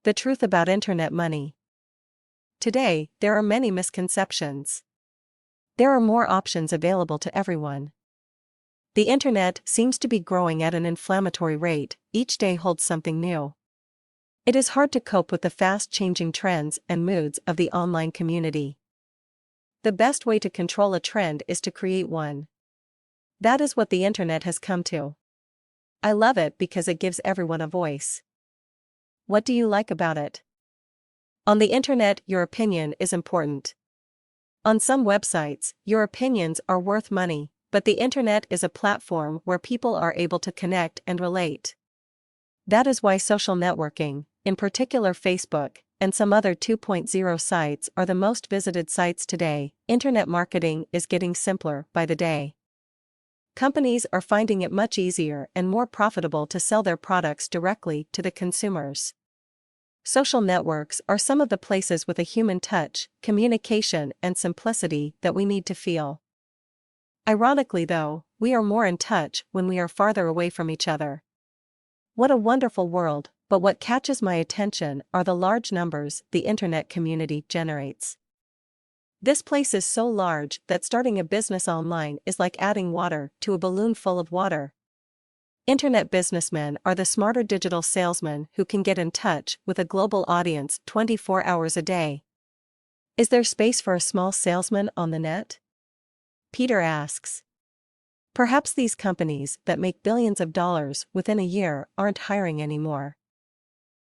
The truth about internet money. Today, there are many misconceptions. There are more options available to everyone. The internet seems to be growing at an inflammatory rate, each day holds something new. It is hard to cope with the fast-changing trends and moods of the online community. The best way to control a trend is to create one. That is what the internet has come to. I love it because it gives everyone a voice. What do you like about it? On the internet, your opinion is important. On some websites, your opinions are worth money, but the internet is a platform where people are able to connect and relate. That is why social networking, in particular Facebook, and some other 2.0 sites are the most visited sites today. Internet marketing is getting simpler by the day. Companies are finding it much easier and more profitable to sell their products directly to the consumers. Social networks are some of the places with a human touch, communication, and simplicity that we need to feel. Ironically, though, we are more in touch when we are farther away from each other. What a wonderful world, but what catches my attention are the large numbers the internet community generates. This place is so large that starting a business online is like adding water to a balloon full of water. Internet businessmen are the smarter digital salesmen who can get in touch with a global audience 24 hours a day. Is there space for a small salesman on the net? Peter asks. Perhaps these companies that make billions of dollars within a year aren't hiring anymore.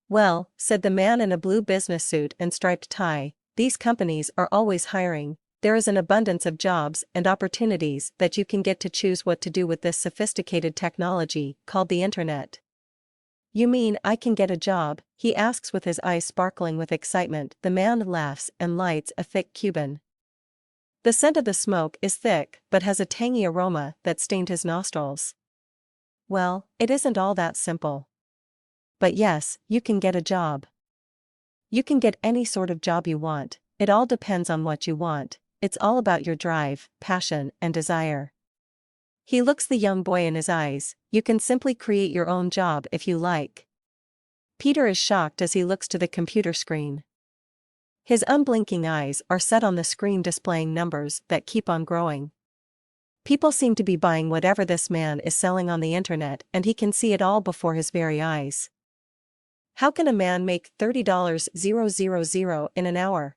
Well, said the man in a blue business suit and striped tie, these companies are always hiring. There is an abundance of jobs and opportunities that you can get to choose what to do with this sophisticated technology called the internet. You mean I can get a job? He asks with his eyes sparkling with excitement. The man laughs and lights a thick Cuban. The scent of the smoke is thick but has a tangy aroma that stained his nostrils. Well, it isn't all that simple. But yes, you can get a job. You can get any sort of job you want. It all depends on what you want. It's all about your drive, passion, and desire. He looks the young boy in his eyes. You can simply create your own job if you like. Peter is shocked as he looks to the computer screen. His unblinking eyes are set on the screen displaying numbers that keep on growing. People seem to be buying whatever this man is selling on the internet, and he can see it all before his very eyes. How can a man make $30,000 in an hour?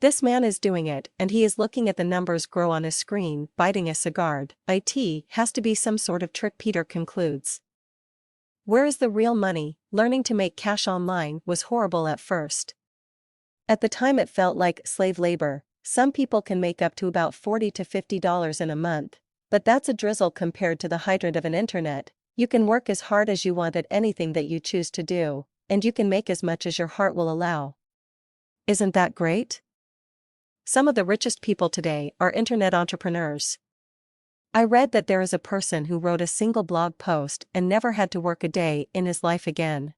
This man is doing it, and he is looking at the numbers grow on his screen, biting a cigar. It has to be some sort of trick, Peter concludes. Where is the real money? Learning to make cash online was horrible at first. At the time it felt like slave labor. Some people can make up to about $40 to $50 in a month, but that's a drizzle compared to the hydrant of an internet. You can work as hard as you want at anything that you choose to do, and you can make as much as your heart will allow. Isn't that great? Some of the richest people today are internet entrepreneurs. I read that there is a person who wrote a single blog post and never had to work a day in his life again.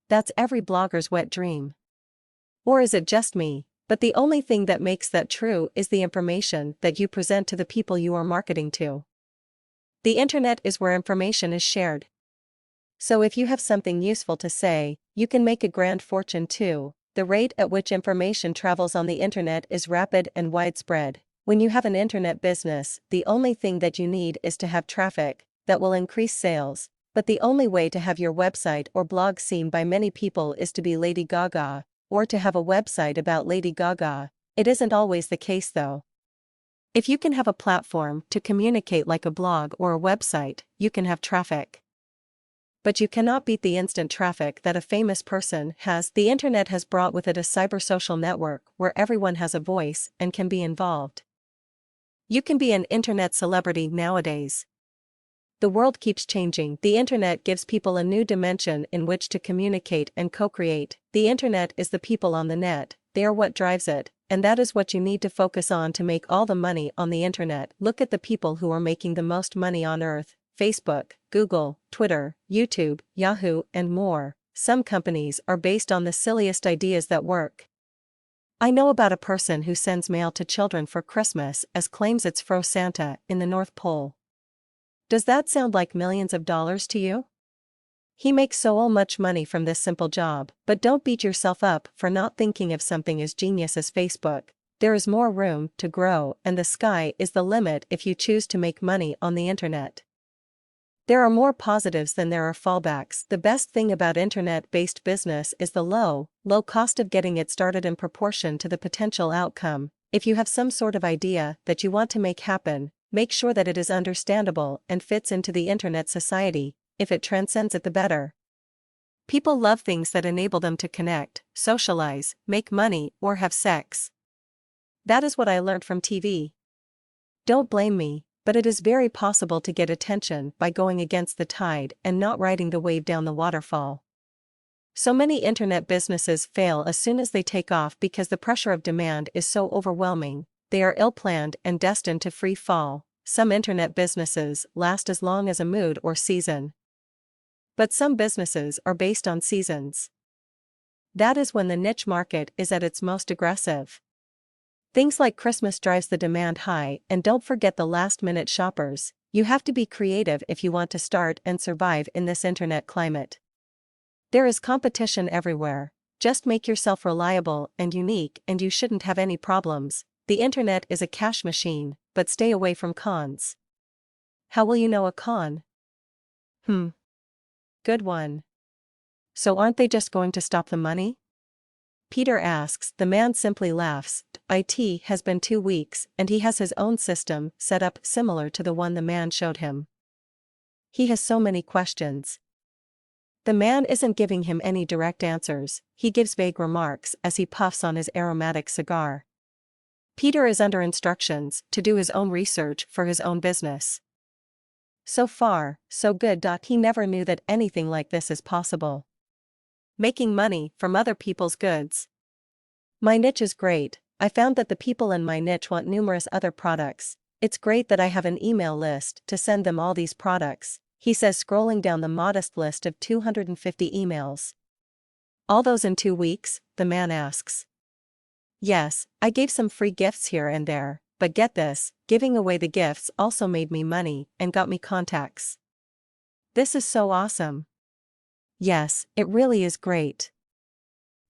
That's every blogger's wet dream. Or is it just me? But the only thing that makes that true is the information that you present to the people you are marketing to. The internet is where information is shared. So if you have something useful to say, you can make a grand fortune too. The rate at which information travels on the internet is rapid and widespread. When you have an internet business, the only thing that you need is to have traffic that will increase sales. But the only way to have your website or blog seen by many people is to be Lady Gaga, or to have a website about Lady Gaga. It isn't always the case though. If you can have a platform to communicate like a blog or a website, you can have traffic. But you cannot beat the instant traffic that a famous person has. The internet has brought with it a cybersocial network where everyone has a voice and can be involved. You can be an internet celebrity nowadays. The world keeps changing. The internet gives people a new dimension in which to communicate and co-create. The internet is the people on the net. They are what drives it, and that is what you need to focus on to make all the money on the internet. Look at the people who are making the most money on earth. Facebook, Google, Twitter, YouTube, Yahoo, and more. Some companies are based on the silliest ideas that work. I know about a person who sends mail to children for Christmas as claims it's fro Santa in the North Pole. Does that sound like millions of dollars to you? He makes so much money from this simple job, but don't beat yourself up for not thinking of something as genius as Facebook. There is more room to grow, and the sky is the limit if you choose to make money on the internet. There are more positives than there are fallbacks. The best thing about internet-based business is the low cost of getting it started in proportion to the potential outcome. If you have some sort of idea that you want to make happen, make sure that it is understandable and fits into the internet society. If it transcends it, the better. People love things that enable them to connect, socialize, make money, or have sex. That is what I learned from TV. Don't blame me, but it is very possible to get attention by going against the tide and not riding the wave down the waterfall. So many internet businesses fail as soon as they take off because the pressure of demand is so overwhelming. They are ill-planned and destined to free fall. Some internet businesses last as long as a mood or season. But some businesses are based on seasons. That is when the niche market is at its most aggressive. Things like Christmas drives the demand high, and don't forget the last-minute shoppers. You have to be creative if you want to start and survive in this internet climate. There is competition everywhere. Just make yourself reliable and unique and you shouldn't have any problems. The internet is a cash machine, but stay away from cons. How will you know a con? Good one. So aren't they just going to stop the money? Peter asks. The man simply laughs. It has been 2 weeks, and he has his own system set up similar to the one the man showed him. He has so many questions. The man isn't giving him any direct answers, he gives vague remarks as he puffs on his aromatic cigar. Peter is under instructions to do his own research for his own business. So far, so good. He never knew that anything like this is possible. Making money from other people's goods. My niche is great. I found that the people in my niche want numerous other products. It's great that I have an email list to send them all these products, he says, scrolling down the modest list of 250 emails. All those in 2 weeks? The man asks. Yes, I gave some free gifts here and there. But get this, giving away the gifts also made me money and got me contacts. This is so awesome. Yes, it really is great.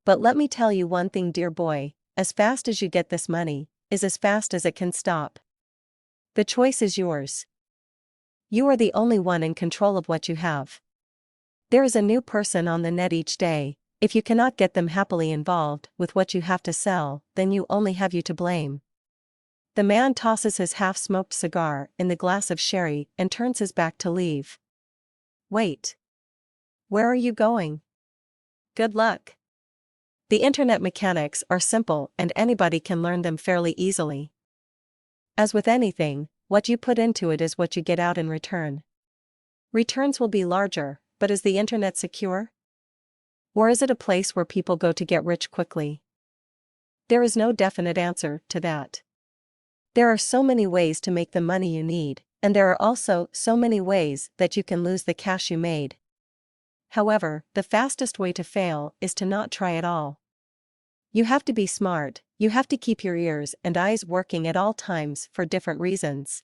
But let me tell you one thing, dear boy, as fast as you get this money, is as fast as it can stop. The choice is yours. You are the only one in control of what you have. There is a new person on the net each day. If you cannot get them happily involved with what you have to sell, then you only have you to blame. The man tosses his half-smoked cigar in the glass of sherry and turns his back to leave. Wait. Where are you going? Good luck. The internet mechanics are simple and anybody can learn them fairly easily. As with anything, what you put into it is what you get out in return. Returns will be larger, but is the internet secure? Or is it a place where people go to get rich quickly? There is no definite answer to that. There are so many ways to make the money you need, and there are also so many ways that you can lose the cash you made. However, the fastest way to fail is to not try at all. You have to be smart, you have to keep your ears and eyes working at all times for different reasons.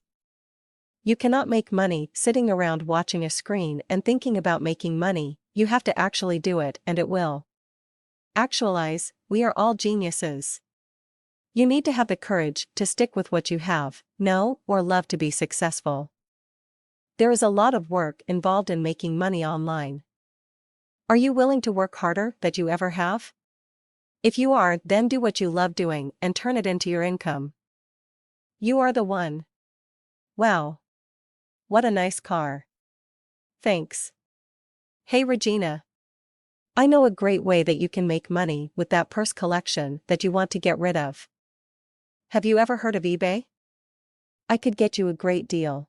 You cannot make money sitting around watching a screen and thinking about making money. You have to actually do it and it will. Actualize. We are all geniuses. You need to have the courage to stick with what you have, know or love to be successful. There is a lot of work involved in making money online. Are you willing to work harder than you ever have? If you are, then do what you love doing and turn it into your income. You are the one. Wow. What a nice car. Thanks. Hey Regina. I know a great way that you can make money with that purse collection that you want to get rid of. Have you ever heard of eBay? I could get you a great deal.